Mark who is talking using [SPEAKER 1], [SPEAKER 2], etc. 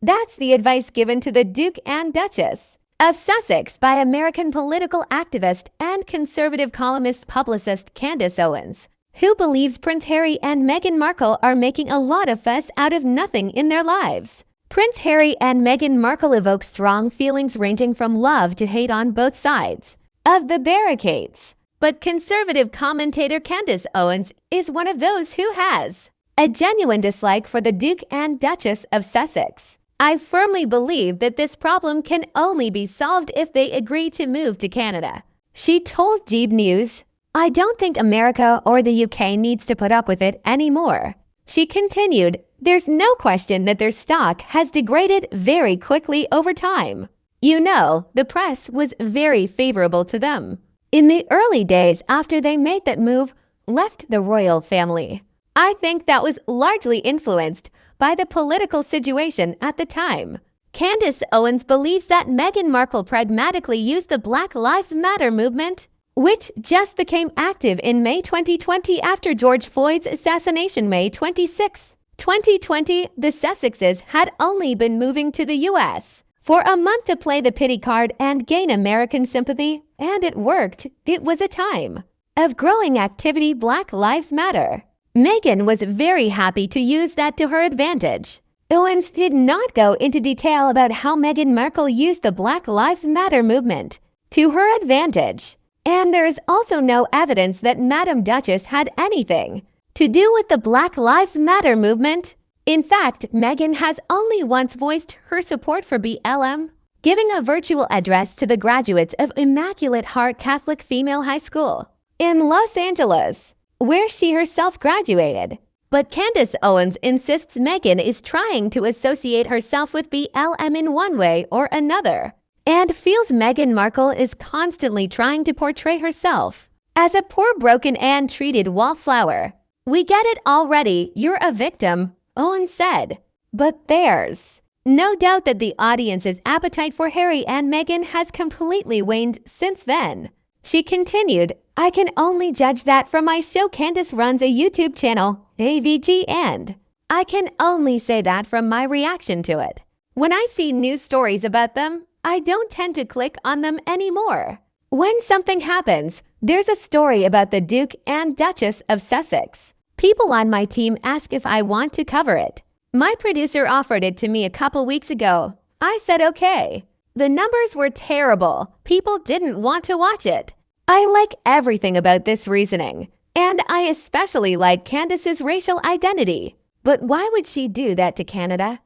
[SPEAKER 1] That's the advice given to the Duke and Duchess of Sussex by American political activist and conservative columnist-publicist Candace Owens, who believes Prince Harry and Meghan Markle are making a lot of fuss out of nothing in their lives. Prince Harry and Meghan Markle evoke strong feelings ranging from love to hate on both sides of the barricades. But conservative commentator Candace Owens is one of those who has a genuine dislike for the Duke and Duchess of Sussex. I firmly believe that this problem can only be solved if they agree to move to Canada. She told Jeeb News, "I don't think America or the UK needs to put up with it anymore." She continued, "There's no question that their stock has degraded very quickly over time. You know, the press was very favorable to them in the early days after they made that move, left the royal family. I think that was largely influenced by the political situation at the time." Candace Owens believes that Meghan Markle pragmatically used the Black Lives Matter movement, which just became active in May 2020 after George Floyd's assassination. May 26, 2020, the Sussexes had only been moving to the US for a month to play the pity card and gain American sympathy, and it worked. It was a time of growing activity. Black Lives Matter. Meghan was very happy to use that to her advantage. Owens did not go into detail about how Meghan Markle used the Black Lives Matter movement to her advantage. And there is also no evidence that Madam Duchess had anything to do with the Black Lives Matter movement. In fact, Meghan has only once voiced her support for BLM, giving a virtual address to the graduates of Immaculate Heart Catholic Female High School in Los Angeles, where she herself graduated. But Candace Owens insists Meghan is trying to associate herself with BLM in one way or another, and feels Meghan Markle is constantly trying to portray herself as a poor, broken, and treated wallflower. "We get it already, you're a victim," Owens said. But there's no doubt that the audience's appetite for Harry and Meghan has completely waned since then. She continued, "I can only judge that from my show. Candace runs a YouTube channel, AVG, and I can only say that from my reaction to it. When I see news stories about them, I don't tend to click on them anymore. When something happens, there's a story about the Duke and Duchess of Sussex. People on my team ask if I want to cover it. My producer offered it to me a couple weeks ago. I said okay. The numbers were terrible. People didn't want to watch it. I like everything about this reasoning, and I especially like Candace's racial identity. But why would she do that to Canada?